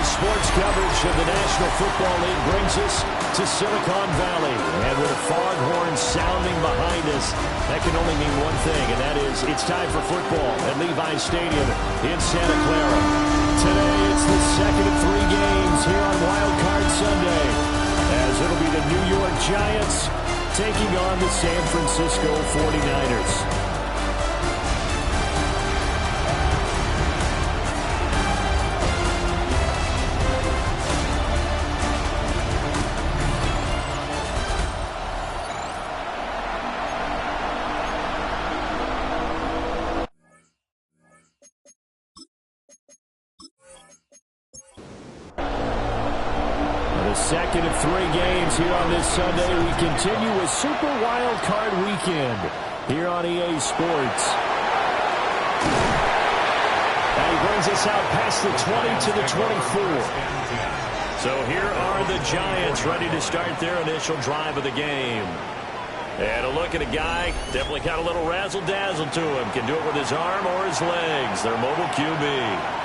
Sports coverage of the National Football League brings us to Silicon Valley. And with a foghorn sounding behind us, that can only mean one thing, and that is it's time for football at Levi's Stadium in Santa Clara. Today, it's the second of 3 games here on Wildcard Sunday, as it'll be the New York Giants taking on the San Francisco 49ers. Second of 3 games here on this Sunday. We continue with Super Wildcard Weekend here on EA Sports. And he brings us out past the 20 to the 24. So here are the Giants ready to start their initial drive of the game. And a look at a guy, definitely got a little razzle-dazzle to him. Can do it with his arm or his legs. Their mobile QB.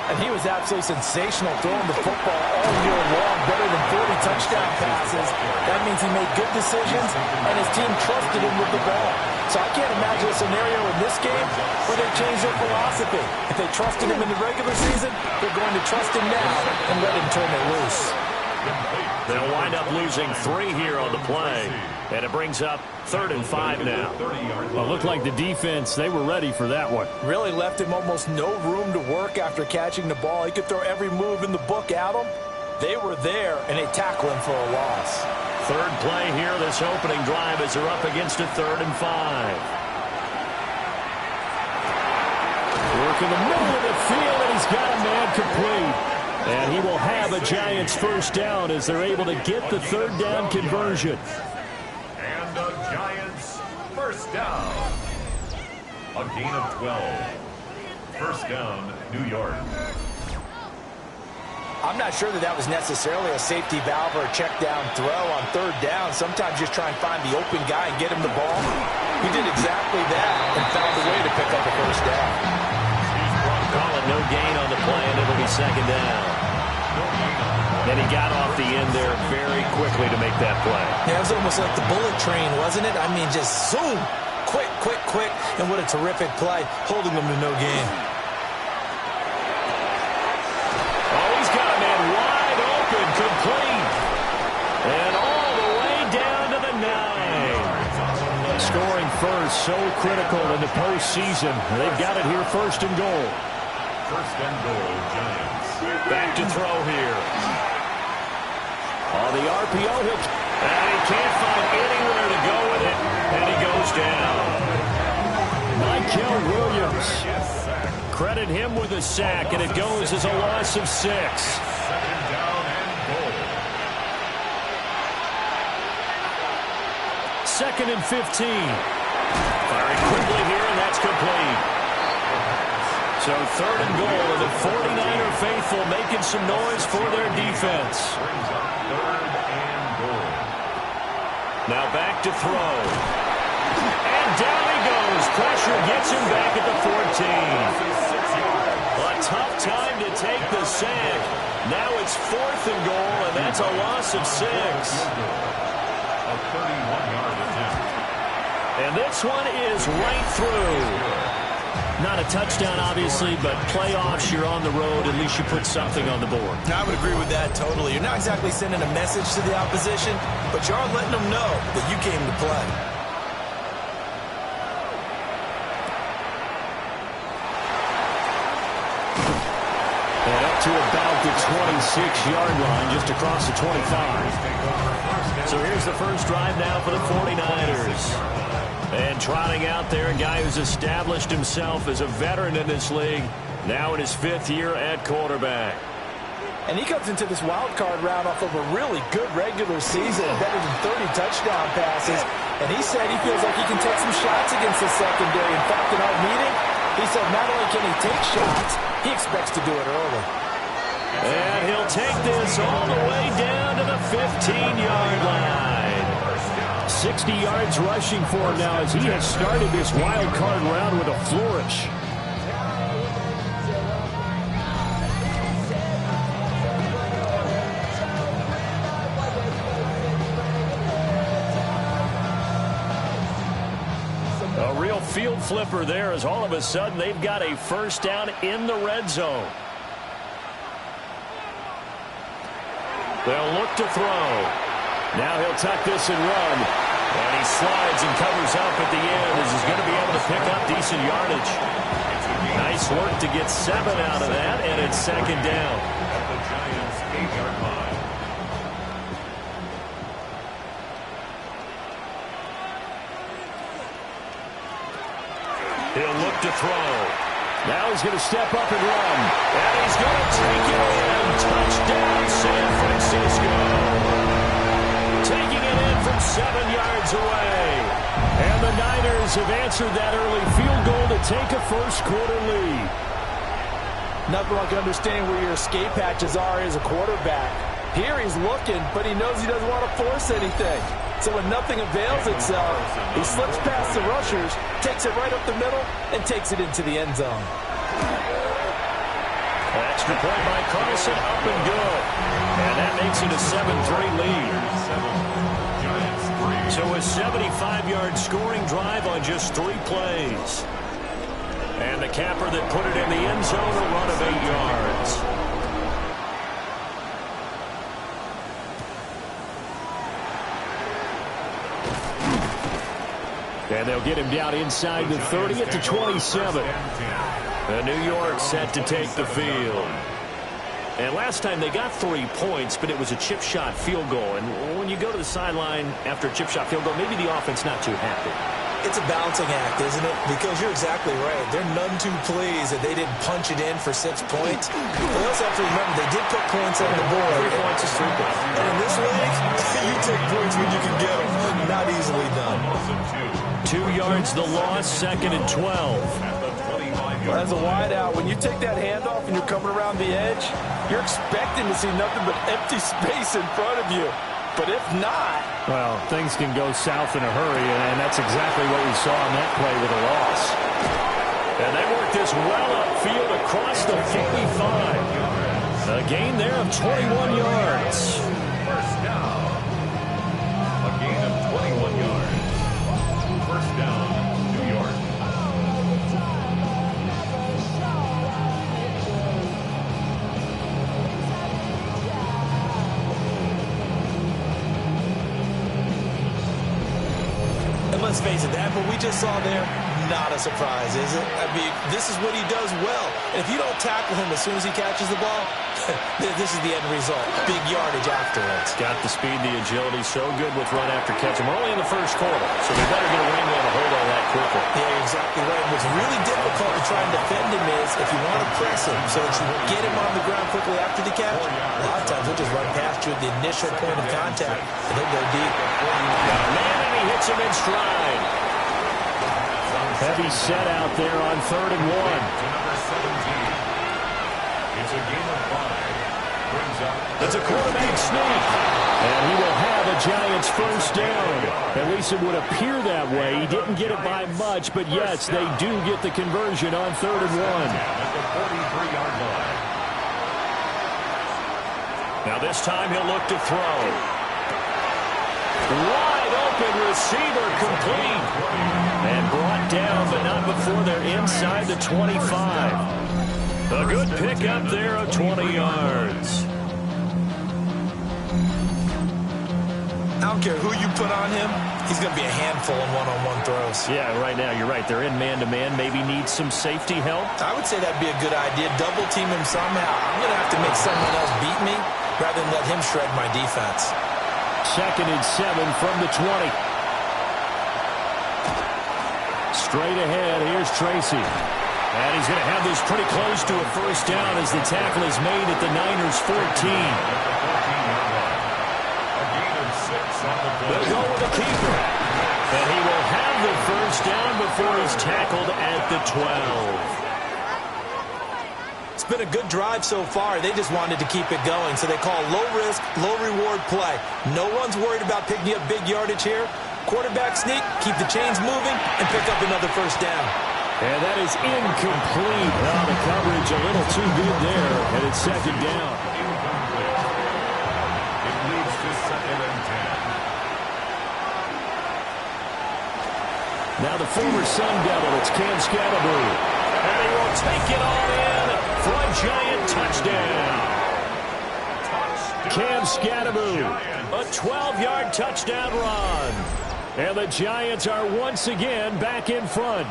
And he was absolutely sensational throwing the football all year long, better than 40 touchdown passes. That means he made good decisions, and his team trusted him with the ball. So I can't imagine a scenario in this game where they change their philosophy. If they trusted him in the regular season, they're going to trust him now and let him turn it loose. They'll wind up losing 3 here on the play, and it brings up 3rd and 5 now. Well, it looked like the defense, they were ready for that one. Really left him almost no room to work after catching the ball. He could throw every move in the book at him. They were there, and they tackle him for a loss. 3rd play here, this opening drive, as they're up against a 3rd and 5. Work in the middle of the field, and he's got a man complete. And he will have a Giants first down as they're able to get the 3rd down conversion. And the Giants first down. A gain of 12. First down, New York. I'm not sure that was necessarily a safety valve or a check down throw on 3rd down. Sometimes just try and find the open guy and get him the ball. He did exactly that and found a way to pick up a first down. Calling no gain on the play, and it'll be 2nd down. And he got off the end there very quickly to make that play. Yeah, it was almost like the bullet train, wasn't it? I mean, just zoom, quick, quick, quick, and what a terrific play, holding them to no gain. Oh, he's got a man wide open, complete. And all the way down to the 9. Scoring first, so critical in the postseason. They've got it here, 1st and goal. 1st and goal, Giants. Back to throw here. On the RPO, and he can't find anywhere to go with it, and he goes down. Michael Williams. Credit him with a sack, and it goes as a loss of 6. 2nd down and goal. 2nd and 15. Firing quickly here, and that's complete. So 3rd and goal, and the 49er faithful making some noise for their defense. Brings up 3rd and goal. Now back to throw. And down he goes. Pressure gets him back at the 14. A tough time to take the sack. Now it's 4th and goal, and that's a loss of 6. A 31-yard attempt. And this one is right through. Not a touchdown, obviously, but playoffs, you're on the road. At least you put something on the board. I would agree with that totally. You're not exactly sending a message to the opposition, but you are letting them know that you came to play. And up to about the 26-yard line, just across the 25. So here's the first drive now for the 49ers. And trotting out there, a guy who's established himself as a veteran in this league, now in his 5th year at quarterback. And he comes into this wild card round off of a really good regular season, better than 30 touchdown passes. And he said he feels like he can take some shots against the secondary. In fact, in our meeting, he said not only can he take shots, he expects to do it early. And he'll take this all the way down to the 15-yard line. 60 yards rushing for him now as he has started this wild card round with a flourish. real field flipper there as all of a sudden they've got a first down in the red zone. They'll look to throw. Now he'll tuck this and run. And he slides and covers up at the end as he's going to be able to pick up decent yardage. Nice work to get 7 out of that, and it's second down. At the Giants' 8-yard line. He'll look to throw. Now he's going to step up and run. And he's going to take it in. Touchdown, San Francisco. Taking it in from 7 yards away. And the Niners have answered that early field goal to take a first-quarter lead. Nothing like understanding where your escape hatches are as a quarterback. Here he's looking, but he knows he doesn't want to force anything. So when nothing avails itself, he slips past the rushers, takes it right up the middle, and takes it into the end zone. An extra point by Carson, up and good. And that makes it a 7-3 lead. So a 75-yard scoring drive on just 3 plays. And the capper that put it in the end zone, a run of 8 yards. And they'll get him down inside the 30 at the 27. And New York set to take the field. And last time they got 3 points, but it was a chip shot field goal. And when you go to the sideline after a chip shot field goal, maybe the offense not too happy. It's a balancing act, isn't it? Because you're exactly right. They're none too pleased that they didn't punch it in for 6 points. But you also have to remember, they did put points on the board. 3 points is 3 points. And in this league, you take points when you can get them. Not easily done. 2 yards the loss, 2nd and 12. As a wide out, when you take that handoff and you're coming around the edge, you're expecting to see nothing but empty space in front of you. But if not... Well, things can go south in a hurry, and that's exactly what we saw on that play with a loss. And they worked this well upfield across the 45. A gain there of 21 yards. First down. A gain of 21 yards. First down, New York. Let's face it, that what we just saw there, not a surprise, is it? I mean, this is what he does well. And if you don't tackle him as soon as he catches the ball, this is the end result. Big yardage afterwards. Got the speed, the agility, so good with run after catch. We're only in the first quarter, so they better get a wing on a hold on that quickly. Yeah, you're exactly right. What's really difficult to try and defend him is if you want to press him so that you get him on the ground quickly after the catch, a lot of times he'll just run past you at the initial point of contact, and he'll go deep. Man, and he hits him in stride. Heavy set out there on 3rd and 1. To number 17. It's a game of 5. Brings up... It's a quarterback sneak. And he will have a Giants first down. At least it would appear that way. He didn't get it by much, but yes, they do get the conversion on 3rd and 1. At the 43-yard line. Now this time he'll look to throw. Wide open receiver complete. And brought down, but not before they're inside the 25. A good pickup there of 20 yards. I don't care who you put on him, he's going to be a handful in one-on-one throws. Yeah, right now, you're right. They're in man-to-man. Maybe need some safety help. I would say that'd be a good idea. Double team him somehow. I'm going to have to make someone else beat me rather than let him shred my defense. 2nd and 7 from the 20. Straight ahead, here's Tracy. And he's going to have this pretty close to a first down as the tackle is made at the Niners' 14. They'll go with the keeper. And he will have the first down before he's tackled at the 12. It's been a good drive so far. They just wanted to keep it going, so they call low-risk, low-reward play. No one's worried about picking up big yardage here. Quarterback sneak, keep the chains moving, and pick up another first down. And that is incomplete. Well, the coverage a little too good there, and it's 2nd down. It leads to 2nd and 10. Now the former Sun Devil, it's Cam Scatterbury. And he will take it all in for a Giant touchdown. Cam Scatterbury, a 12-yard touchdown run. And the Giants are once again back in front.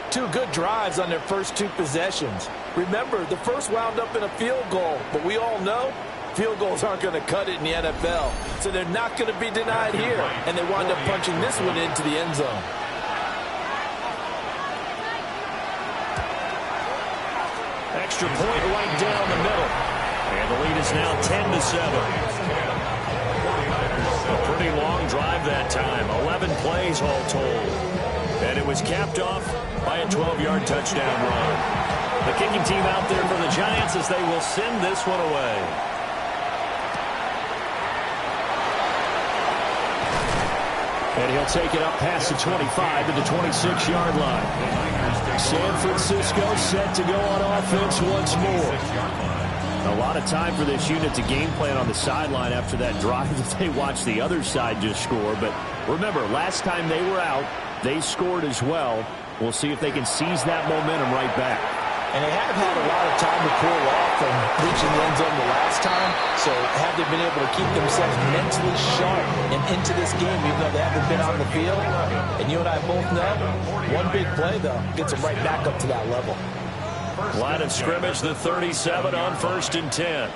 Two good drives on their first two possessions. Remember, the first wound up in a field goal, but we all know field goals aren't going to cut it in the NFL. So they're not going to be denied here, and they wind up punching this one into the end zone. Extra point right down the middle. And the lead is now 10-7. A pretty long drive that time. 11 plays all told. And it was capped off by a 12-yard touchdown run. The kicking team out there for the Giants as they will send this one away. And he'll take it up past the 25 to the 26-yard line. San Francisco set to go on offense once more. A lot of time for this unit to game plan on the sideline after that drive that they watched the other side just score. But remember, last time they were out, they scored as well. We'll see if they can seize that momentum right back. And they have had a lot of time to cool off from reaching the end zone the last time. So have they been able to keep themselves mentally sharp and into this game, even though they haven't been on the field? And you and I both know, one big play, though, gets them right back up to that level. Line of scrimmage, the 37 on 1st and 10.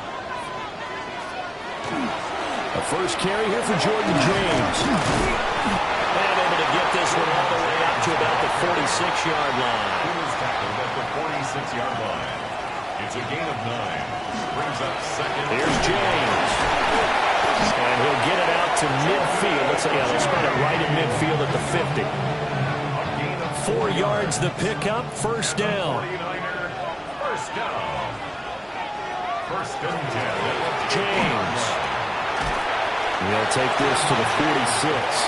A first carry here for Jordan James. And able to get this one all the way up to about the 46-yard line. He was tackled at the 46-yard line. It's a gain of 9. Brings up second. Here's James. And he'll get it out to midfield. They'll spread it right at midfield at the 50. 4 yards the pickup, first down. First down. First and 10. James. He'll take this to the 46.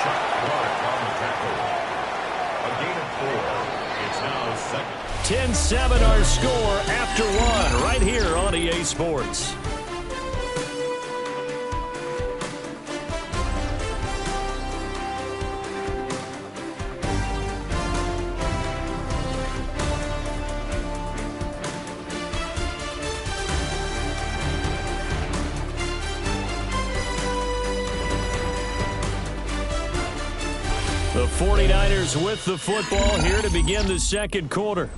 Chuck Clark on the tackle. A gain of 4. It's now second. 10-7 our score after one right here on EA Sports. The 49ers with the football here to begin the second quarter,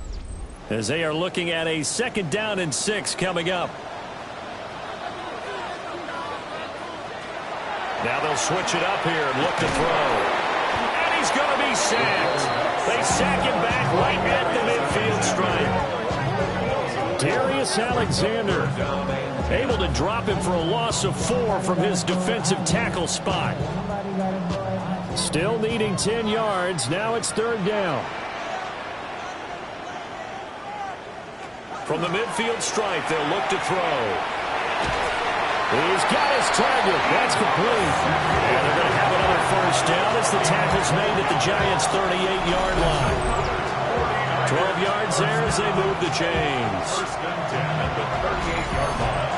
as they are looking at a 2nd down and 6 coming up. Now they'll switch it up here and look to throw. And he's going to be sacked. They sack him back right at the midfield stripe. Darius Alexander able to drop him for a loss of 4 from his defensive tackle spot. Still needing 10 yards. Now it's 3rd down. From the midfield stripe, they'll look to throw. He's got his target. That's complete. And they're going to have another first down as the tackle's made at the Giants' 38-yard line. 12 yards there as they move the chains. First and 10 at the 38-yard line.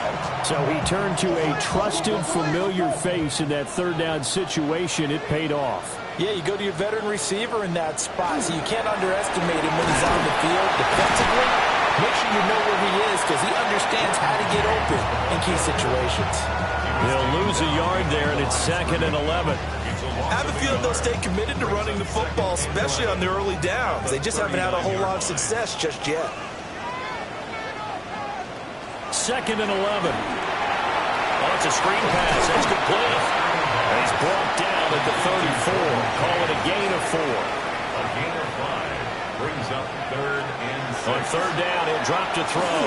So he turned to a trusted, familiar face in that 3rd down situation. It paid off. Yeah, you go to your veteran receiver in that spot, so you can't underestimate him when he's on the field defensively. Make sure you know where he is because he understands how to get open in key situations. They'll lose a yard there, and it's 2nd and 11. I have a feeling they'll stay committed to running the football, especially on their early downs. They just haven't had a whole lot of success just yet. 2nd and 11. Oh, it's a screen pass. That's complete. And he's brought down at the 34. Call it a gain of 4. A gain of 5 brings up 3rd and 6. On 3rd down, he'll drop to throw.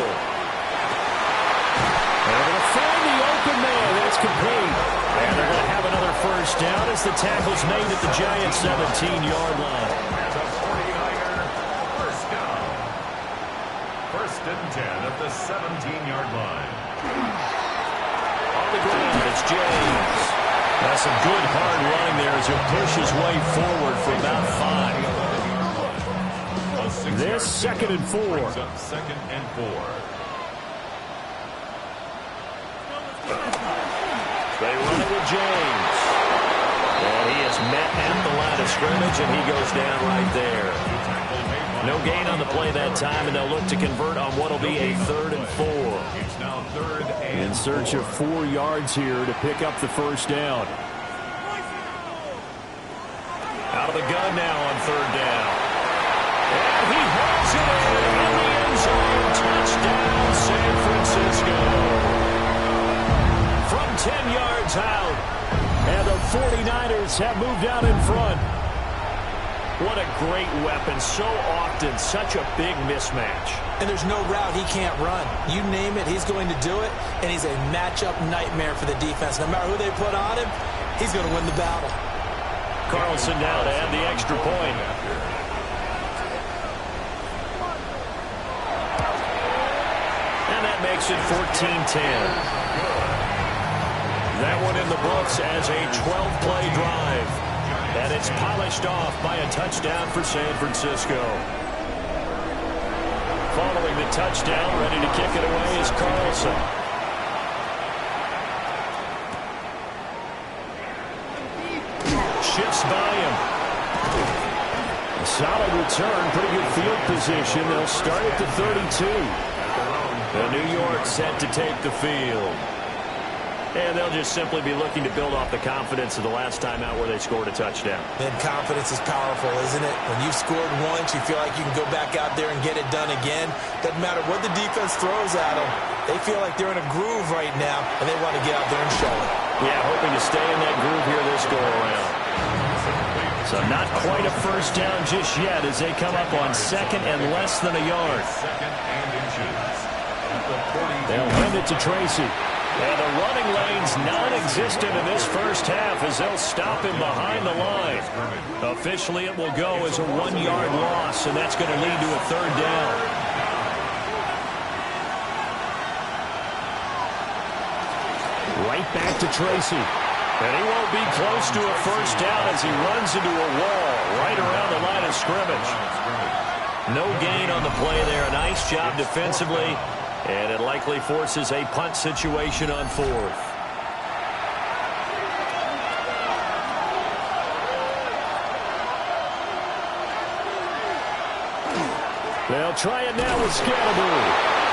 And they're going to find the open man. It's complete. And they're going to have another first down as the tackle's made at the Giants' 17-yard line. And a 49er first down. 1st and 10 at the 17-yard line. On the ground, it's James. That's some good hard running there as he'll push his way forward for about 5. This 2nd and 4. Brings up 2nd and 4. They run it with James. And he is met at the line of scrimmage, and he goes down right there. No gain on the play that time, and they'll look to convert on what will be a 3rd and 4. It's now 3rd and in search of 4 yards here to pick up the first down. Out of the gun now on 3rd down. And he hauls it in the end zone. Touchdown, San Francisco. From 10 yards out. And the 49ers have moved out in front. What a great weapon. So often, such a big mismatch. And there's no route he can't run. You name it, he's going to do it. And he's a matchup nightmare for the defense. No matter who they put on him, he's going to win the battle. Carlson now to add the extra point. And that makes it 14-10. That one in the books as a 12-play drive. And it's polished off by a touchdown for San Francisco. Following the touchdown, ready to kick it away is Carlson. Shifts by him. A solid return, pretty good field position. They'll start at the 32. And New York set to take the field. And they'll just simply be looking to build off the confidence of the last time out where they scored a touchdown. And confidence is powerful, isn't it? When you've scored once, you feel like you can go back out there and get it done again. Doesn't matter what the defense throws at them. They feel like they're in a groove right now, and they want to get out there and show it. Yeah, hoping to stay in that groove here this go-around. So not quite a first down just yet as they come up on 2nd and less than a yard. 2nd and inches. They'll hand it to Tracy. And the running lane's non-existent in this first half as they'll stop him behind the line. Officially, it will go as a 1-yard loss, and that's going to lead to a 3rd down. Right back to Tracy. And he won't be close to a first down as he runs into a wall right around the line of scrimmage. No gain on the play there. A nice job defensively. And it likely forces a punt situation on 4th. They'll try it now with Scalaboo.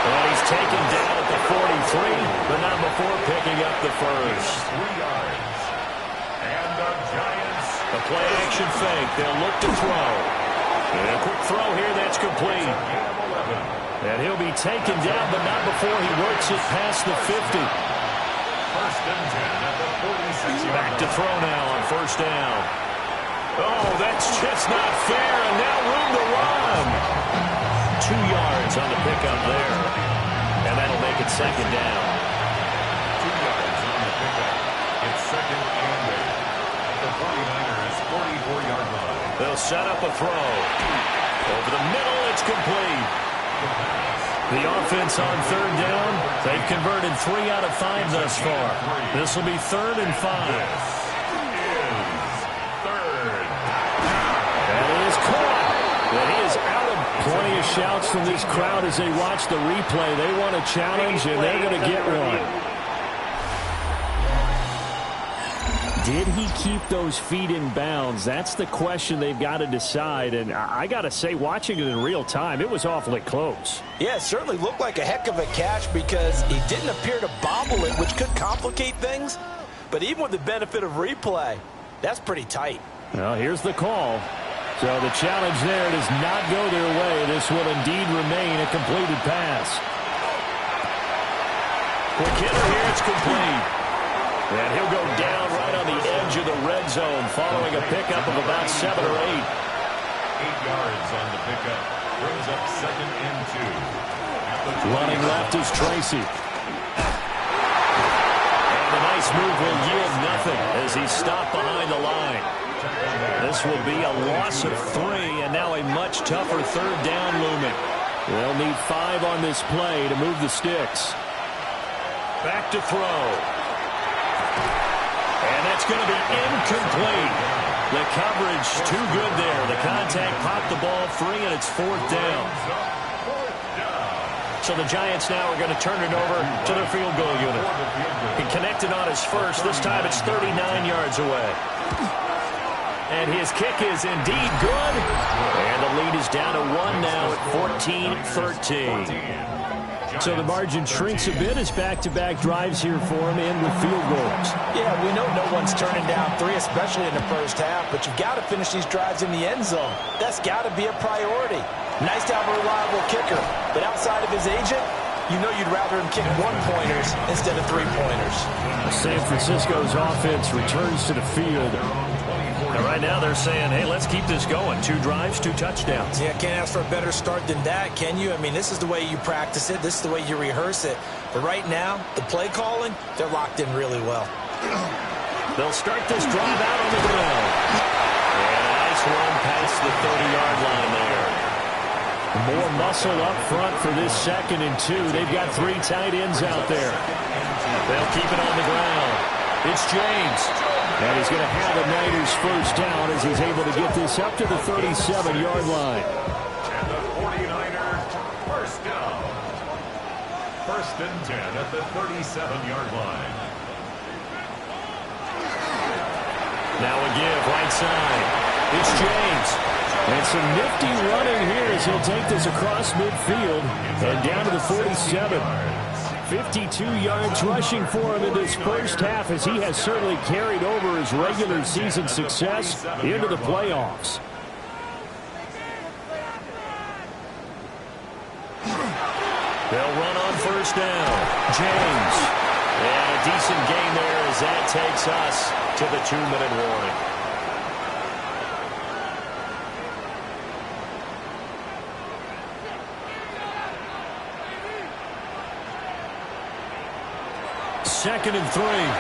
And he's taken down at the 43, but not before picking up the first. 3 yards. And the Giants. A play-action fake. They'll look to throw. And a quick throw here that's complete. And he'll be taken down, but not before he works it past the 50. 1st and 10 at the 46. Back to throw now on 1st down. Oh, that's just not fair, and now room to run. 2 yards on the pickup there. And that'll make it 2nd down. 2 yards on the pickup. It's 2nd and 8. At the 49ers 44-yard line. They'll set up a throw. Over the middle, it's complete. The offense on 3rd down, they've converted 3 out of 5 thus far. This will be 3rd and 5. That is caught. And he is out of plenty of shouts from this crowd as they watch the replay. They want a challenge, and they're going to get one. Did he keep those feet in bounds? That's the question they've got to decide. And I got to say, watching it in real time, it was awfully close. Yeah, it certainly looked like a heck of a catch because he didn't appear to bobble it, which could complicate things. But even with the benefit of replay, that's pretty tight. Well, here's the call. So the challenge there does not go their way. This will indeed remain a completed pass. Quick hitter here, it's complete. And he'll go down right on the edge of the red zone following a pickup of about 7 or 8. 8 yards on the pickup. Brings up 2nd and 2. Running left is Tracy. And the nice move will yield nothing as he's stopped behind the line. This will be a loss of 3 and now a much tougher 3rd down looming. They'll need 5 on this play to move the sticks. Back to throw. And that's going to be incomplete. The coverage too good there. The contact popped the ball free, and it's 4th down. So the Giants now are going to turn it over to their field goal unit. He connected on his first. This time it's 39 yards away. And his kick is indeed good. And the lead is down to 1 now at 14-13. So the margin shrinks a bit as back-to-back drives here for him and with field goals. Yeah, we know no one's turning down 3, especially in the first half, but you've got to finish these drives in the end zone. That's got to be a priority. Nice to have a reliable kicker, but outside of his agent, you know you'd rather him kick 1-pointers instead of 3-pointers. San Francisco's offense returns to the field. And right now they're saying, hey, let's keep this going. 2 drives, 2 touchdowns. Yeah, can't ask for a better start than that, can you? I mean, this is the way you practice it. This is the way you rehearse it. But right now, the play calling, they're locked in really well. They'll start this drive out on the ground. And a nice run past the 30-yard line there. More muscle up front for this 2nd and 2. They've got 3 tight ends out there. They'll keep it on the ground. It's James. And he's going to have the Niners first down as he's able to get this up to the 37-yard line. And the 49ers first down. 1st and 10 at the 37-yard line. Now a give right side. It's James. And some nifty running here as he'll take this across midfield and down to the 47. 52 yards rushing for him in this first half as he has certainly carried over his regular season success into the playoffs. They'll run on first down. James. And a decent gain there as that takes us to the 2-minute warning. Second and 3. Looking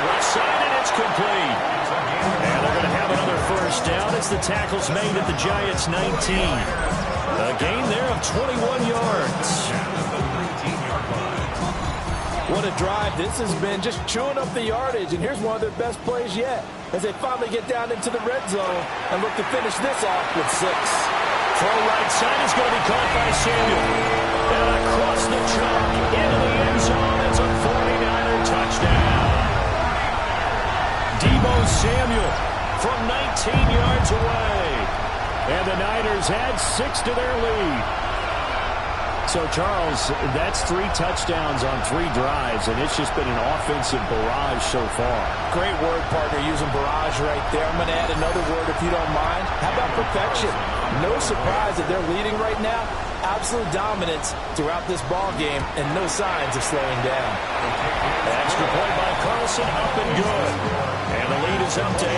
left side, and it's complete. And they're going to have another first down as the tackle's made at the Giants' 19. A gain there of 21 yards. What a drive. This has been just chewing up the yardage, and here's one of their best plays yet as they finally get down into the red zone and look to finish this off with 6. Throw right side is going to be caught by Samuel. And across the chalk into the end zone. It's a 49er touchdown. Deebo Samuel from 19 yards away. And the Niners add 6 to their lead. So, Charles, that's 3 touchdowns on 3 drives, and it's just been an offensive barrage so far. Great word, partner, using barrage right there. I'm going to add another word if you don't mind. How about perfection? No surprise that they're leading right now. Absolute dominance throughout this ball game and no signs of slowing down. Extra point by Carlson, up and good. And the lead is up to 8.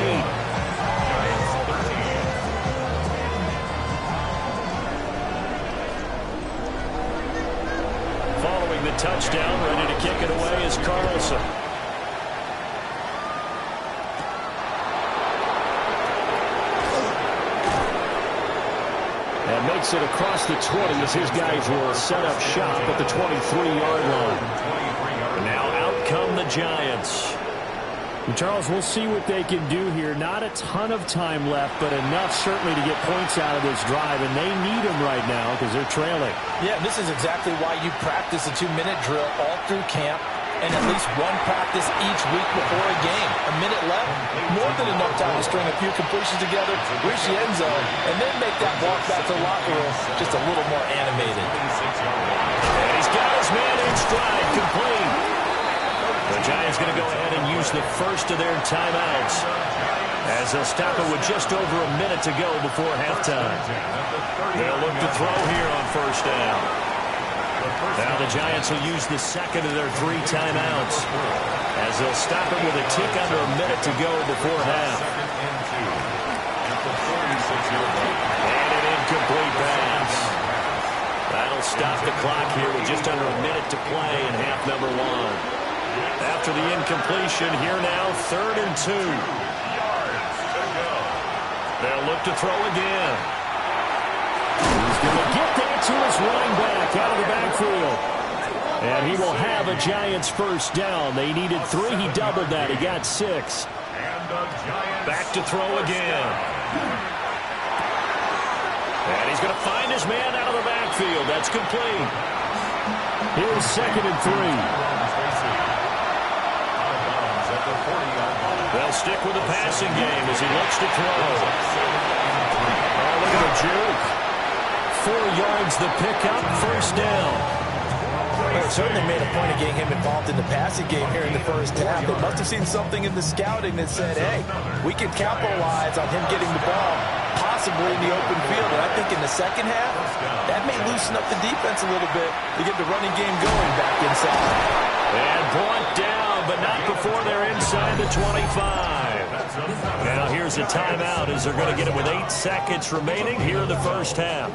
Following the touchdown, ready to kick it away is Carlson. And makes it across the 20 as his guys will set up shop at the 23-yard line. Now out come the Giants. And Charles, we'll see what they can do here. Not a ton of time left, but enough certainly to get points out of this drive, and they need them right now because they're trailing. Yeah, this is exactly why you practice a 2-minute drill all through camp and at least one practice each week before a game. A minute left, more than enough time to string a few completions together, reach the end zone, and then make that walk back to the locker room just a little more animated. And he's got his man in stride, complete. The Giants going to go ahead and use the first of their timeouts as they'll stop it with just over a minute to go before halftime. They'll look to throw here on first down. Now the Giants will use the second of their 3 timeouts as they'll stop it with a tick under a minute to go before half. And an incomplete pass. That'll stop the clock here with just under a minute to play in half number 1. After the incompletion, here now, 3rd and 2. They'll look to throw again. He's going to get that to his running back out of the backfield. And he will have a Giants first down. They needed 3. He doubled that. He got 6. Back to throw again. And he's going to find his man out of the backfield. That's complete. Here's 2nd and 3. They'll stick with the passing game as he looks to throw. Oh, look at the juke. 4 yards the pickup, first down. Well, it certainly made a point of getting him involved in the passing game here in the first half. They must have seen something in the scouting that said, hey, we can capitalize on him getting the ball, possibly in the open field. And I think in the second half, that may loosen up the defense a little bit to get the running game going back inside. And brought down, but not before they're inside the 25. Now here's a timeout as they're going to get it with 8 seconds remaining here in the first half.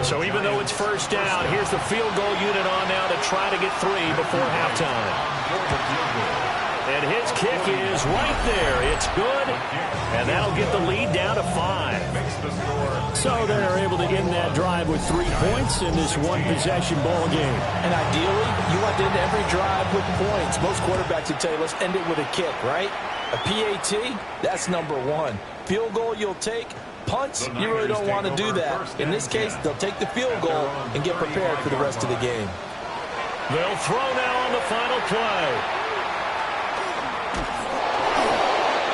So even though it's first down, here's the field goal unit on now to try to get 3 before halftime. And his kick is right there. It's good, and that'll get the lead down to 5. So they're able to end that drive with 3 points in this one-possession ball game. And ideally, you want to end every drive with points. Most quarterbacks would tell you, let's end it with a kick, right? A PAT, that's number 1. Field goal you'll take. Punts, you really don't want to do that. In this case, they'll take the field goal and get prepared for the rest of the game. They'll throw now on the final play.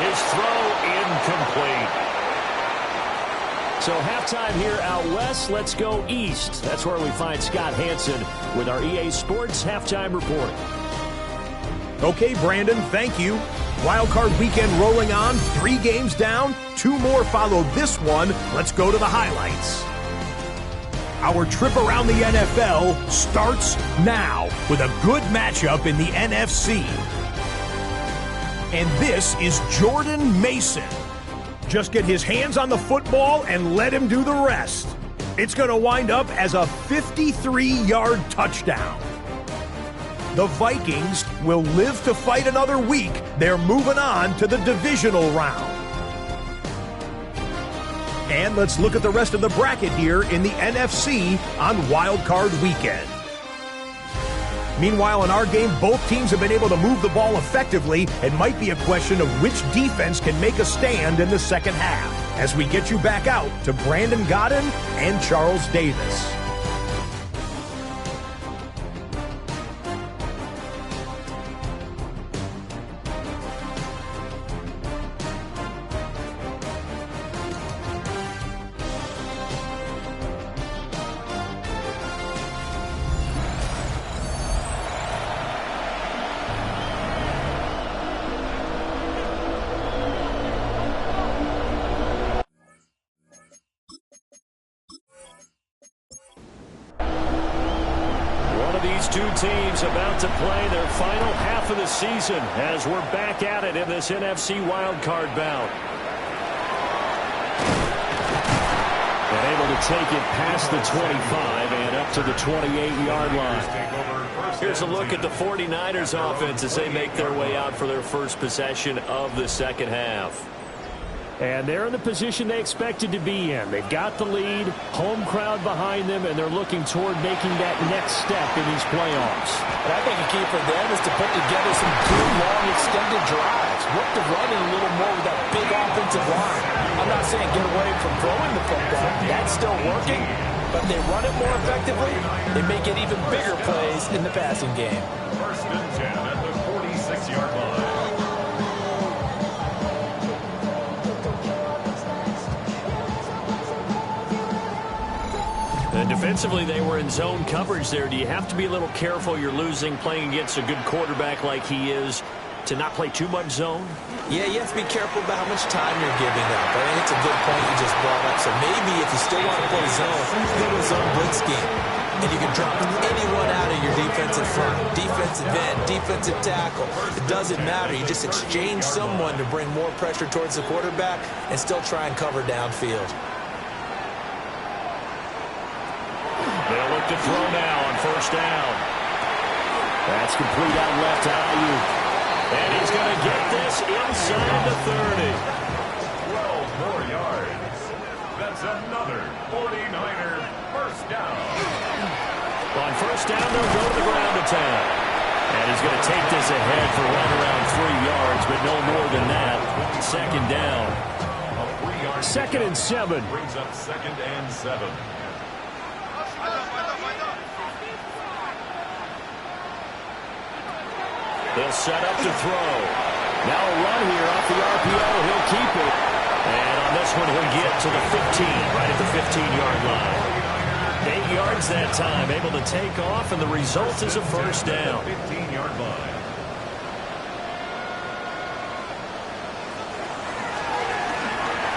His throw incomplete. So halftime here out west. Let's go east. That's where we find Scott Hansen with our EA Sports halftime report. Okay, Brandon, thank you. Wildcard weekend rolling on, 3 games down, 2 more follow this one. Let's go to the highlights. Our trip around the NFL starts now with a good matchup in the NFC. And this is Jordan Mason. Just get his hands on the football and let him do the rest. It's going to wind up as a 53-yard touchdown. The Vikings will live to fight another week. They're moving on to the divisional round. And let's look at the rest of the bracket here in the NFC on Wildcard Weekend. Meanwhile, in our game, both teams have been able to move the ball effectively. It might be a question of which defense can make a stand in the second half. As we get you back out to Brandon Godden and Charles Davis. Two teams about to play their final half of the season as we're back at it in this NFC wildcard bout. And able to take it past the 25 and up to the 28-yard line. Here's a look at the 49ers offense as they make their way out for their first possession of the second half. And they're in the position they expected to be in. They've got the lead, home crowd behind them, and they're looking toward making that next step in these playoffs. And I think a key for them is to put together some good, long, extended drives. Work the running a little more with that big offensive line. I'm not saying get away from throwing the football. That's still working. But they run it more effectively, they may get even bigger plays in the passing game. First and 10 at the 46-yard line. And defensively, they were in zone coverage there. Do you have to be a little careful? You're losing, playing against a good quarterback like he is, to not play too much zone? Yeah, you have to be careful about how much time you're giving up. I think it's a good point you just brought up. So maybe if you still want to play zone, go to a zone blitz scheme. And you can drop anyone out of your defensive front, defensive end, defensive tackle. It doesn't matter. You just exchange someone to bring more pressure towards the quarterback and still try and cover downfield. They'll look to throw now on first down. That's complete out left to Ayuk. And he's going to get this inside the 30. 12 more yards. That's another 49er first down. On first down, they'll go to the ground attack. And he's going to take this ahead for right around 3 yards, but no more than that. Second down. A 3-yard Second and 7. brings up second and 7. They'll set up to throw. Now a run here off the RPO. He'll keep it. And on this one, he'll get to the 15, right at the 15-yard line. 8 yards that time, able to take off, and the result is a first down. 15-yard line.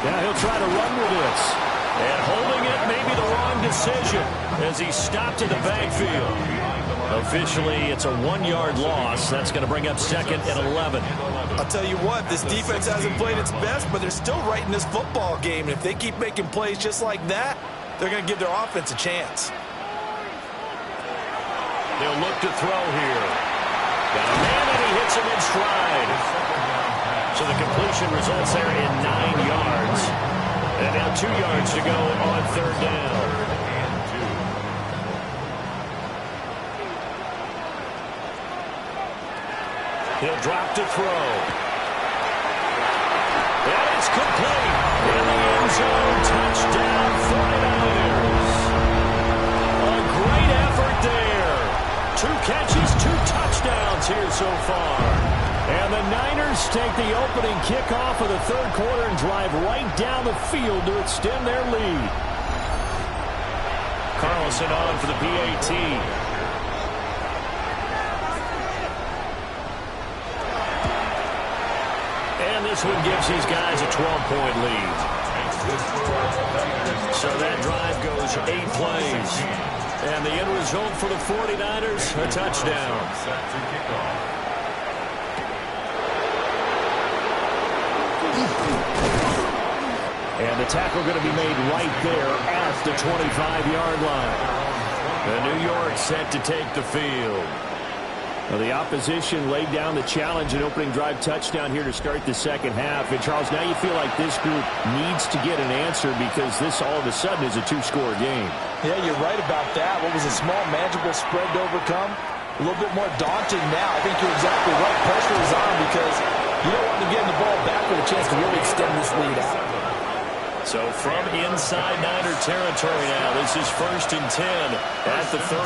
Now he'll try to run with this. And holding it may be the wrong decision as he stopped in the backfield. Officially, it's a 1-yard loss. That's going to bring up second and 11. I'll tell you what, this defense hasn't played its best, but they're still right in this football game. And if they keep making plays just like that, they're going to give their offense a chance. They'll look to throw here. Got a man, and he hits him in stride. So the completion results there in 9 yards. And now 2 yards to go on third down. He'll drop to throw. And it's complete. In the end zone, touchdown 49ers. A great effort there. 2 catches, 2 touchdowns here so far. And the Niners take the opening kickoff of the third quarter and drive right down the field to extend their lead. Carlson on for the PAT. And this one gives these guys a 12-point lead. So that drive goes 8 plays. And the end result for the 49ers, a touchdown. And the tackle going to be made right there at the 25-yard line. The New York set to take the field. Well, the opposition laid down the challenge and opening drive touchdown here to start the second half. And, Charles, now you feel like this group needs to get an answer because this all of a sudden is a 2-score game. Yeah, you're right about that. What was a small, manageable spread to overcome? A little bit more daunting now. I think you're exactly right. Pressure is on because you don't want to get the ball back with a chance to really extend this lead out. So from inside Niner territory now, this is 1st and 10 at the 38.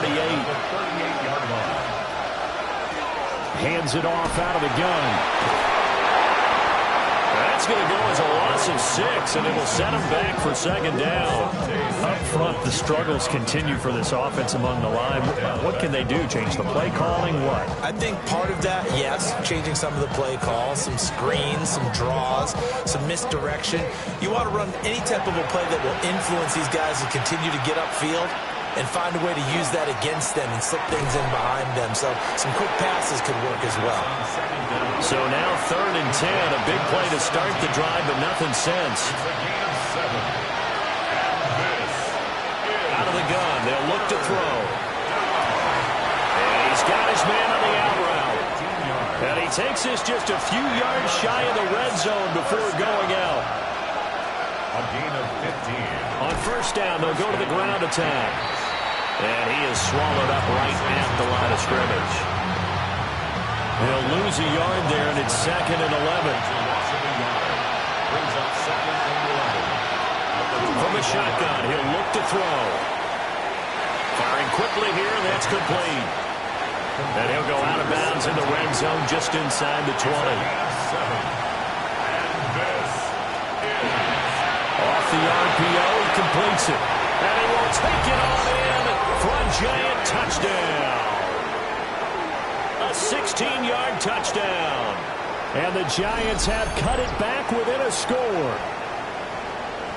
Hands it off out of the gun. That's going to go as a loss of 6, and it will set him back for second down. Up front, the struggles continue for this offense among the line. What can they do? Change the play calling? What? I think part of that, yes, changing some of the play calls, some screens, some draws, some misdirection. You want to run any type of a play that will influence these guys to continue to get upfield and find a way to use that against them and slip things in behind them. So some quick passes could work as well. So now 3rd and 10, a big play to start the drive, but nothing since. Out of the gun, they'll look to throw. And he's got his man on the out route. And he takes this just a few yards shy of the red zone before going out. A gain of 15. On first down, they'll go to the ground attack. And he is swallowed up right at the line of scrimmage. He'll lose a yard there, and it's 2nd and 11. From a shotgun, he'll look to throw. Firing quickly here, and that's complete. And he'll go out of bounds in the red zone just inside the 20. Off the RPO, he completes it. And he will take it on in for a giant touchdown. A 16-yard touchdown. And the Giants have cut it back within a score.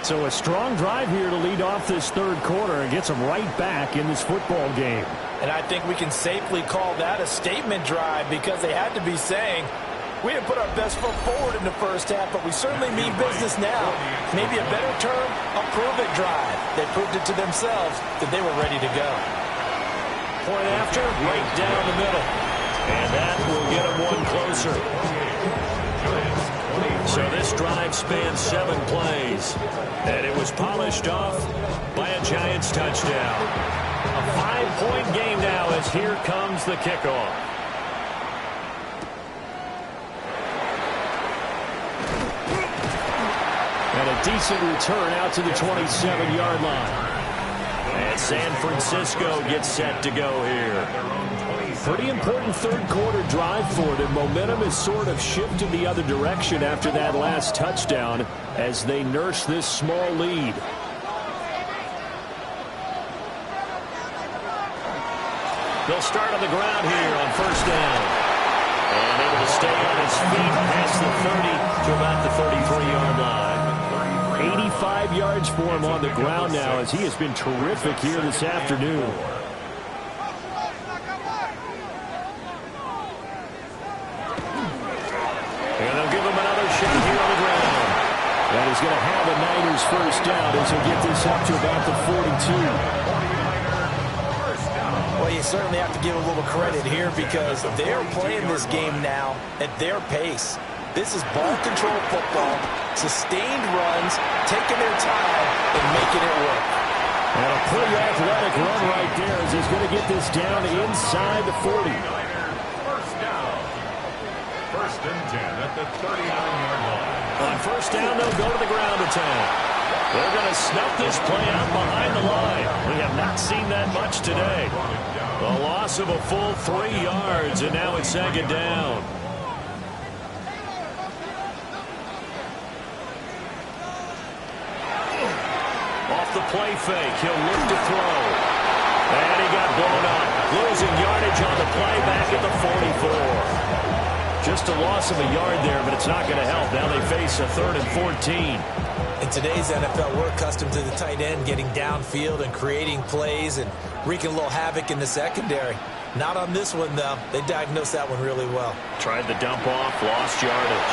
So a strong drive here to lead off this third quarter and gets them right back in this football game. And I think we can safely call that a statement drive because they had to be saying, we didn't put our best foot forward in the first half, but we certainly mean business now. Maybe a better term, a prove-it drive. They proved it to themselves that they were ready to go. Point after, right down the middle. And that will get them one closer. So this drive spans 7 plays. And it was polished off by a Giants touchdown. A 5-point game now as here comes the kickoff. And a decent return out to the 27-yard line. And San Francisco gets set to go here. Pretty important third quarter drive for them. Momentum has sort of shifted the other direction after that last touchdown as they nurse this small lead. They'll start on the ground here on first down. And able to stay on his feet past the 30 to about the 33-yard line. 85 yards for him on the ground now as he has been terrific here this afternoon. And they'll give him another shot here on the ground. And he's going to have a Niners first down as he'll get this up to about the 42. Well, you certainly have to give a little credit here because they're playing this game now at their pace. This is ball control football, sustained runs, taking their time and making it work. And a pretty athletic run right there as he's going to get this down inside the 40. First down. First and 10 at the 39-yard line. On first down, they'll go to the ground attack. They're going to snuff this play out behind the line. We have not seen that much today. A loss of a full 3 yards, and now it's second down. Off the play fake, he'll look to throw. And he got blown up. Losing yardage on the play back at the 44. Just a loss of a yard there, but it's not going to help. Now they face a 3rd and 14. In today's NFL, we're accustomed to the tight end getting downfield and creating plays and wreaking a little havoc in the secondary. Not on this one, though. They diagnosed that one really well. Tried the dump off, lost yardage.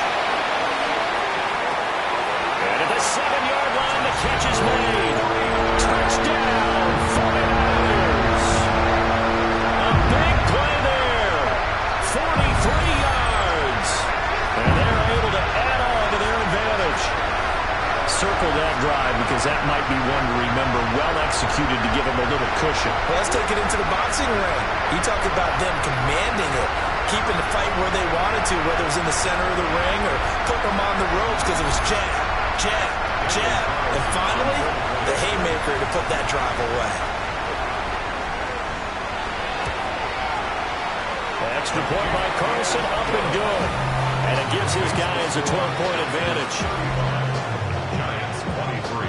And at the 7-yard line, the catch is made. Touchdown, 49ers. A big play there. 43 yards. And they're able to add on to their advantage. Circle that drive because that might be one to remember. Well executed to give them a little cushion. Well, let's take it into the boxing ring. You talked about them commanding it, keeping the fight where they wanted to, whether it was in the center of the ring or putting them on the ropes because it was jab, jab, jab. And finally, the haymaker to put that drive away. Extra point by Carlson, up and good. And it gives his guys a 12-point advantage. Giants 23.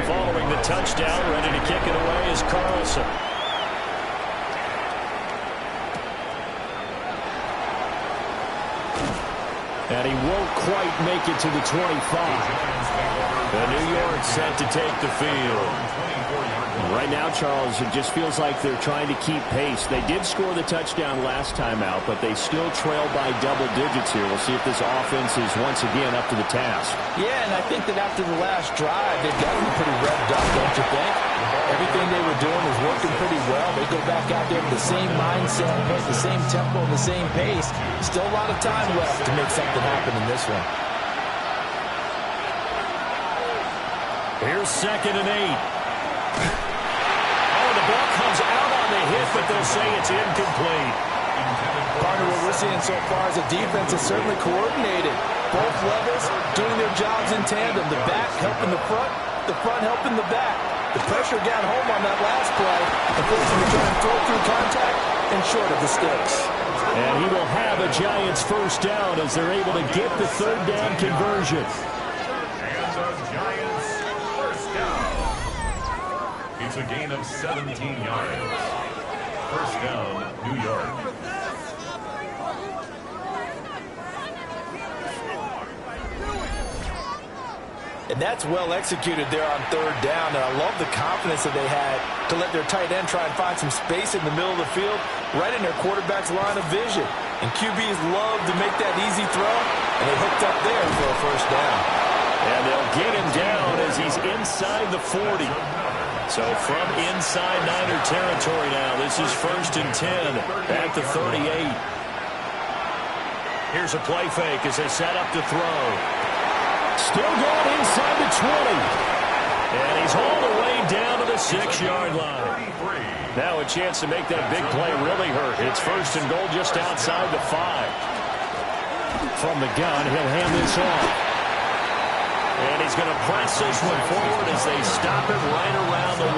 Following the touchdown, ready to kick it away is Carlson. And he won't quite make it to the 25. The New York set to take the field. Right now, Charles, it just feels like they're trying to keep pace. They did score the touchdown last time out, but they still trail by double digits here. We'll see if this offense is once again up to the task. Yeah, and I think that after the last drive, they've got them pretty revved up, don't you think? Everything they were doing was working pretty well. They go back out there with the same mindset, the same tempo, the same pace. Still a lot of time left to make something happen in this one. Here's 2nd and 8. The ball comes out on the hit, but they'll say it's incomplete. Partner, what we're seeing so far is a defense is certainly coordinated. Both levels doing their jobs in tandem. The back helping the front helping the back. The pressure got home on that last play. Unfortunately, they're trying to throw through contact and short of the sticks. And he will have a Giants first down as they're able to get the 3rd down conversion. And the Giants first down. It's a gain of 17 yards. First down, New York. And that's well executed there on 3rd down. And I love the confidence that they had to let their tight end try and find some space in the middle of the field, right in their quarterback's line of vision. And QBs love to make that easy throw, and they hooked up there for a first down. And they'll get him down as he's inside the 40. So from inside Niner territory now, this is 1st and 10 at the 38. Here's a play fake as they set up to throw. Still going inside the 20. And he's all the way down to the 6-yard line. Now a chance to make that big play really hurt. It's 1st and goal just outside the 5. From the gun, he'll hand this off. And he's going to press this one forward as they stop it right around the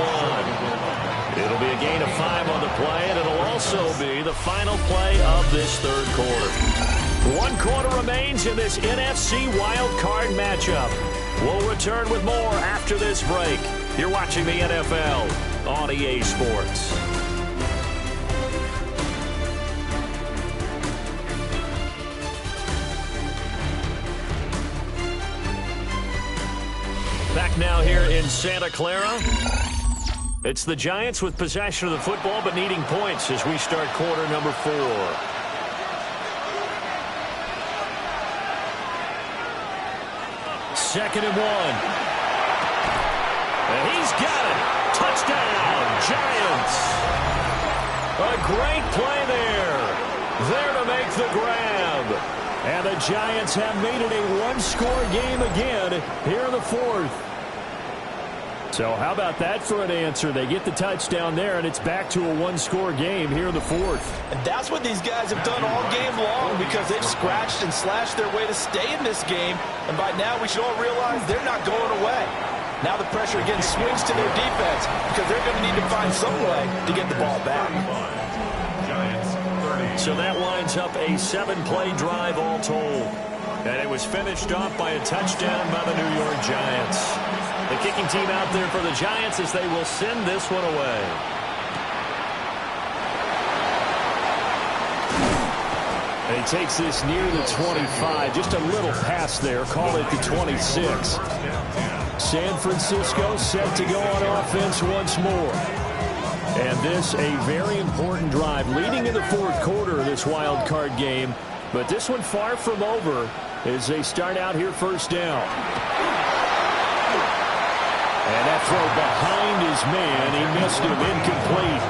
1. It'll be a gain of 5 on the play, and it'll also be the final play of this third quarter. 1 quarter remains in this NFC Wildcard matchup. We'll return with more after this break. You're watching the NFL on EA Sports. Back now here in Santa Clara. It's the Giants with possession of the football but needing points as we start quarter number 4. Second and 1. And he's got it. Touchdown, Giants. A great play there. There to make the grab. And the Giants have made it a 1-score game again here in the 4th. So how about that for an answer? They get the touchdown there, and it's back to a 1-score game here in the 4th. And that's what these guys have done all game long because they've scratched and slashed their way to stay in this game. And by now, we should all realize they're not going away. Now the pressure again swings to their defense because they're going to need to find some way to get the ball back. So that winds up a 7-play drive all told. And it was finished off by a touchdown by the New York Giants. The kicking team out there for the Giants as they will send this one away. And he takes this near the 25. Just a little pass there. Call it the 26. San Francisco set to go on offense once more. And this a very important drive leading in the 4th quarter of this wild card game. But this one far from over as they start out here first down. And that throw behind his man, he missed him, incomplete.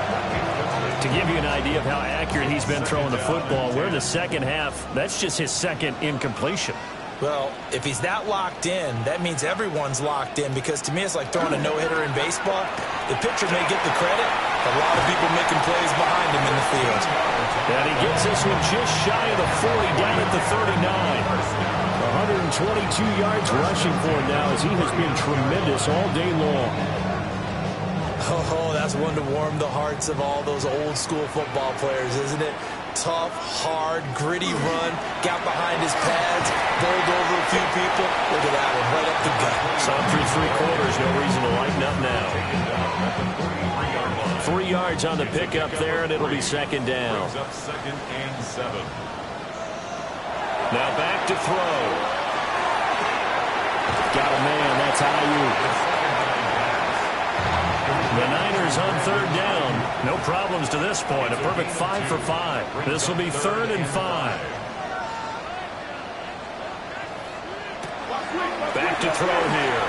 To give you an idea of how accurate he's been throwing the football, we're in the second half. That's just his second incompletion. Well, if he's that locked in, that means everyone's locked in because to me it's like throwing a no-hitter in baseball. The pitcher may get the credit, a lot of people making plays behind him in the field. And he gets this one just shy of the 40, down at the 39. 122 yards rushing for him now as he has been tremendous all day long. Oh, that's one to warm the hearts of all those old-school football players, isn't it? Tough, hard, gritty run, got behind his pads, bowled over a few people. Look at that one, right up the gut. So through 3 quarters, no reason to lighten up now. 3 yards on the pickup there, and it'll be second down. Second and 7. Now back to throw. Got a man, that's Ayuk. The Niners on 3rd down. No problems to this point. A perfect 5 for 5. This will be 3rd and 5. Back to throw here.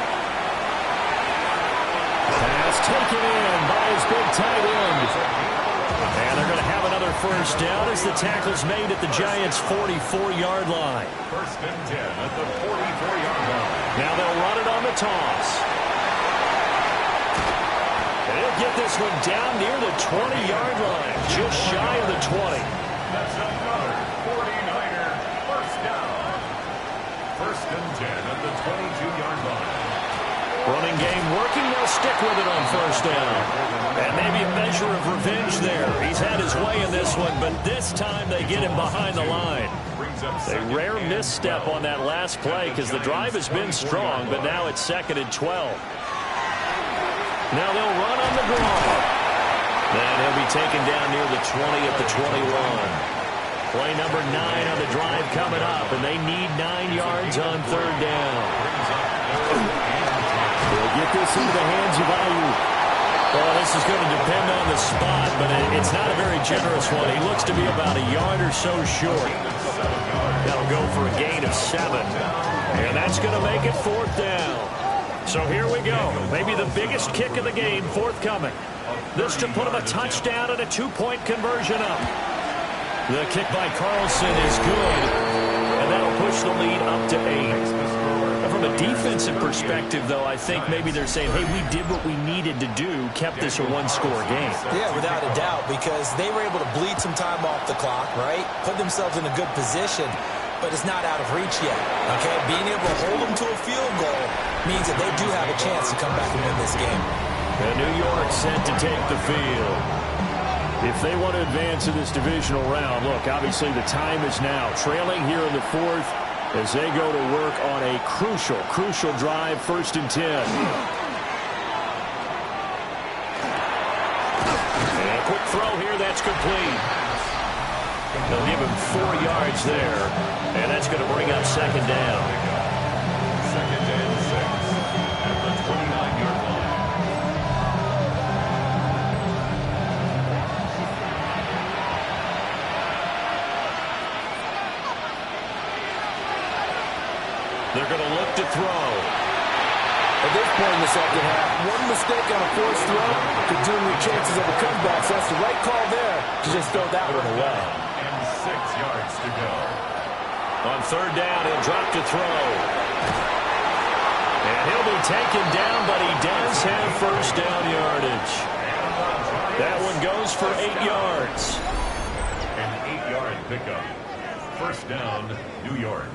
Pass taken in by his big tight end. And they're going to have another first down as the tackle's made at the Giants' 44-yard line. First and 10 at the 44-yard line. Now they'll run it on the toss. They'll get this one down near the 20-yard line, just shy of the 20. That's another 49er first down. First and 10 at the 22-yard line. Running game working, they'll stick with it on first down. And maybe a measure of revenge there. He's had his way in this one, but this time they get him behind the line. A rare misstep on that last play because the drive has been strong, but now it's 2nd and 12. Now they'll run on the draw. And he'll be taken down near the 20 at the 21. Play number 9 on the drive coming up, and they need 9 yards on 3rd down. They'll get this into the hands of Ayuk. Well, this is going to depend on the spot, but it's not a very generous one. He looks to be about a yard or so short. That'll go for a gain of 7. And that's going to make it 4th down. So here we go. Maybe the biggest kick of the game forthcoming. This to put him a touchdown and a 2-point conversion up. The kick by Carlson is good, and that'll push the lead up to 8. From a defensive perspective, though, I think maybe they're saying, hey, we did what we needed to do, kept this a 1-score game. Yeah, without a doubt, because they were able to bleed some time off the clock, right? Put themselves in a good position. but it's not out of reach yet. Okay, being able to hold them to a field goal means that they do have a chance to come back and win this game. And New York set to take the field. If they want to advance in this divisional round, look, obviously the time is now. Trailing here in the fourth as they go to work on a crucial drive, 1st and 10. And a quick throw here, that's complete. They'll give him 4 yards there, and that's going to bring up 2nd down. 2nd and 6 at the 29-yard line. They're going to look to throw. At this point in the second half, one mistake on a forced throw could doom your chances of a comeback. So that's the right call there to just throw that one away. And 6 yards to go. On 3rd down, he'll drop to throw. And he'll be taken down, but he does have 1st down yardage. That one goes for 8 yards. An 8-yard pickup. 1st down, New York.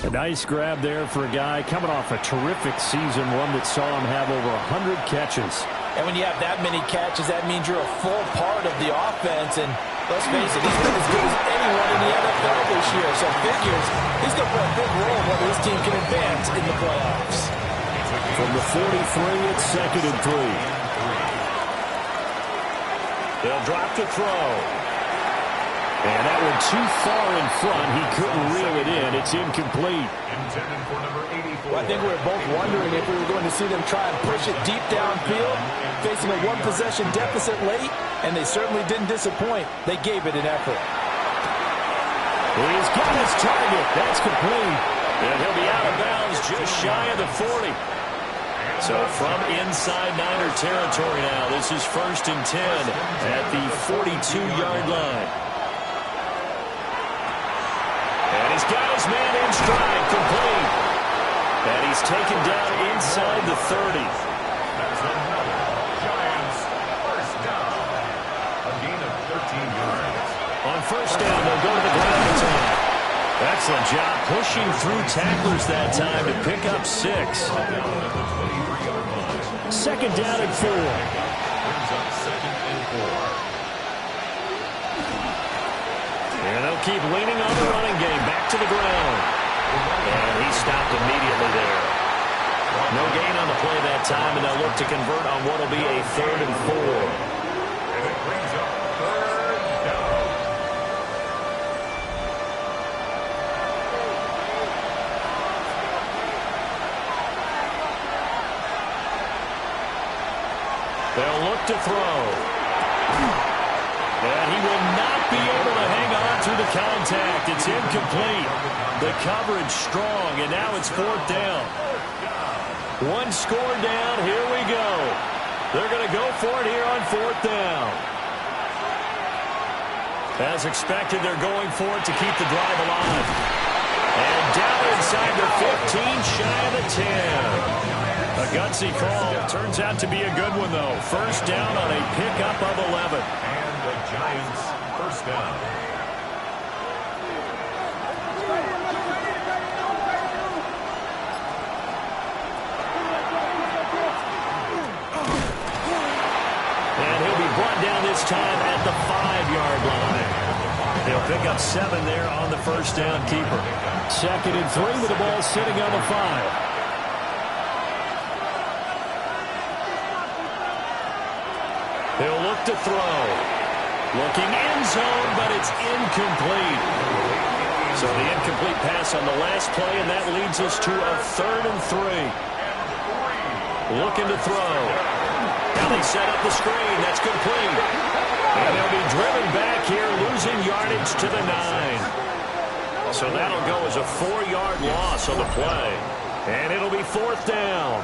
A nice grab there for a guy coming off a terrific season, one that saw him have over 100 catches. And when you have that many catches, that means you're a full part of the offense. And let's face it, he's been as good as anyone in the NFL this year. So figures he's going to play a big role in whether his team can advance in the playoffs. From the 43, it's 2nd and 3. They'll drop to throw. And that one too far in front. He couldn't reel it in. It's incomplete. Intended for number 84. Well, I think we were both wondering if we were going to see them try and push it deep downfield, facing a one-possession deficit late, and they certainly didn't disappoint. They gave it an effort. He's got his target. That's complete. And he'll be out of bounds just shy of the 40. So from inside Niner territory now, this is 1st and 10 at the 42-yard line. And he's got his man in stride, complete. And he's taken down inside the 30. That's another Giants 1st down. A gain of 13 yards. On 1st down, they'll go to the ground attack. Excellent job pushing through tacklers that time to pick up 6. 2nd down and 4. Brings up 2nd and 4. And they'll keep leaning on the running game. Back to the ground. And he stopped immediately there. No gain on the play that time, and they'll look to convert on what will be a 3rd and 4. And it brings up 3rd down. They'll look to throw. And he will not be able to hang on through the contact. It's incomplete. The coverage strong, and now it's 4th down. 1 score down. Here we go. They're going to go for it here on 4th down. As expected, they're going for it to keep the drive alive. And down inside the 15, shy of the 10. A gutsy call. Turns out to be a good one, though. 1st down on a pickup of 11. And the Giants 1st down. And he'll be brought down this time at the 5-yard line. They'll pick up 7 there on the 1st down keeper. 2nd and 3 with the ball sitting on the 5. He'll look to throw. Looking end zone, but it's incomplete. So the incomplete pass on the last play, and that leads us to a 3rd and 3. Looking to throw. Now they set up the screen. That's complete. And they'll be driven back here, losing yardage to the 9. So that'll go as a 4-yard loss on the play. And it'll be 4th down.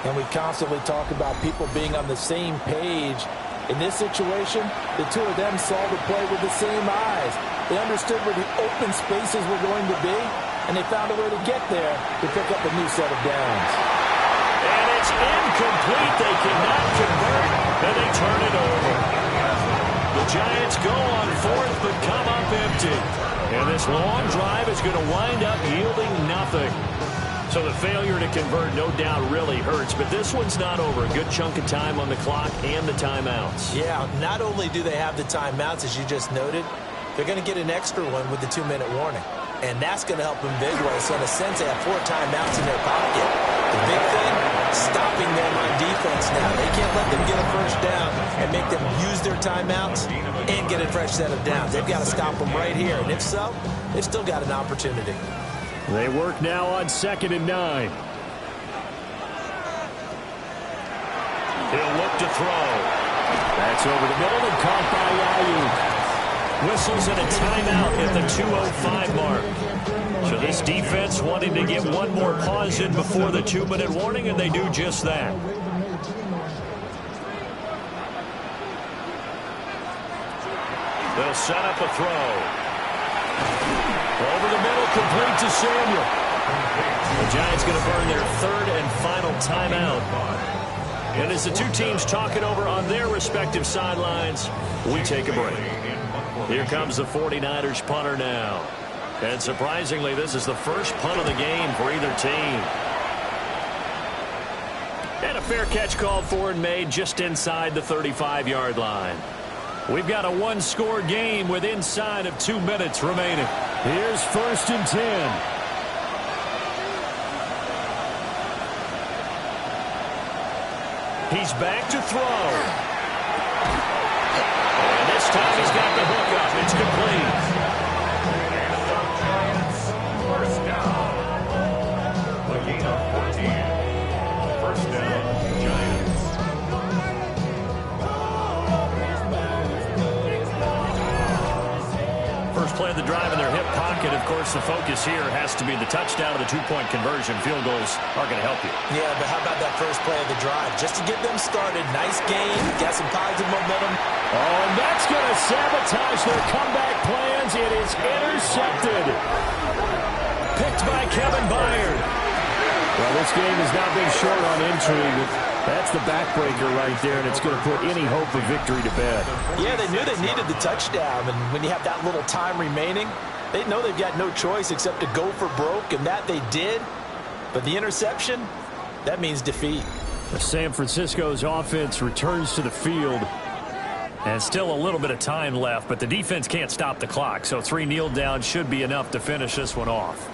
And we constantly talk about people being on the same page. In this situation, the two of them saw the play with the same eyes. They understood where the open spaces were going to be, and they found a way to get there to pick up a new set of downs. And it's incomplete. They cannot convert, and they turn it over. The Giants go on fourth, but come up empty. And this long drive is going to wind up yielding nothing. So the failure to convert, no doubt, really hurts. But this one's not over. A good chunk of time on the clock and the timeouts. Yeah, not only do they have the timeouts, as you just noted, they're going to get an extra one with the 2-minute warning. And that's going to help them big way. So in a sense, they have 4 timeouts in their pocket. The big thing, stopping them on defense now. They can't let them get a first down and make them use their timeouts and get a fresh set of downs. They've got to stop them right here. And if so, they've still got an opportunity. They work now on 2nd and 9. He'll look to throw. That's over the middle and caught by Ayuk. Whistles and a timeout at the 2:05 mark. So this defense wanting to get one more pause in before the 2-minute warning, and they do just that. They'll set up a throw. Over the middle, complete to Samuel. The Giants going to burn their 3rd and final timeout. And as the two teams talk it over on their respective sidelines, we take a break. Here comes the 49ers punter now. And surprisingly, this is the first punt of the game for either team. And a fair catch called for and made just inside the 35-yard line. We've got a one-score game with inside of 2 minutes remaining. Here's 1st and 10. He's back to throw. And this time he's got the hook up. It's complete. Giants, first down. The gain of 14. First down, Giants. First play of the drive in their hip pocket. Of course, the focus here has to be the touchdown or the 2-point conversion. Field goals are going to help you. Yeah, but how about that first play of the drive? Just to get them started. Nice game. Got some positive momentum. Oh, and that's going to sabotage their comeback plans. It is intercepted. Picked by Kevin Byard. Well, this game has not been short on intrigue. That's the backbreaker right there, and it's going to put any hope of victory to bed. Yeah, they knew they needed the touchdown, and when you have that little time remaining, they know they've got no choice except to go for broke, and that they did. But the interception, that means defeat. San Francisco's offense returns to the field. And still a little bit of time left, but the defense can't stop the clock. So 3 kneel downs should be enough to finish this one off.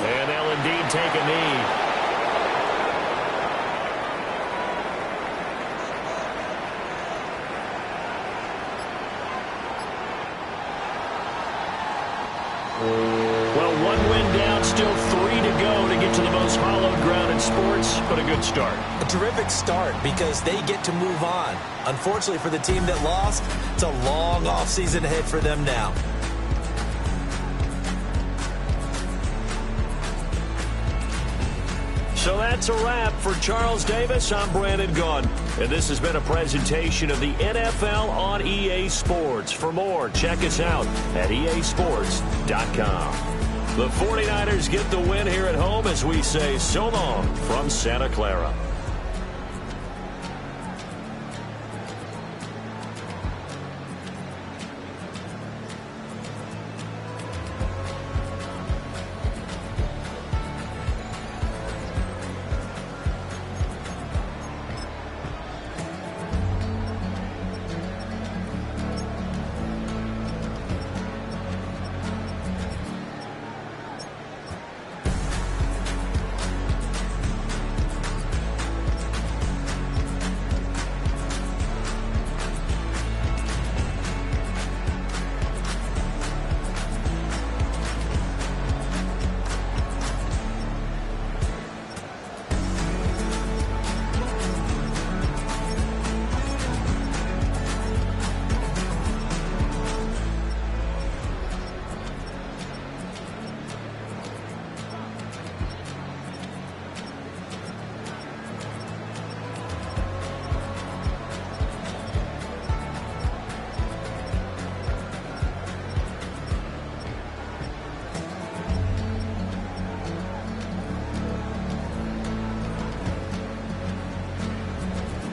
And they'll indeed take a knee. Well, 1 win down, still 3 to go to get to the most hallowed ground in sports, but a good start. A terrific start because they get to move on. Unfortunately for the team that lost, it's a long offseason ahead for them now. So that's a wrap for Charles Davis. I'm Brandon Gunn. And this has been a presentation of the NFL on EA Sports. For more, check us out at easports.com. The 49ers get the win here at home as we say so long from Santa Clara.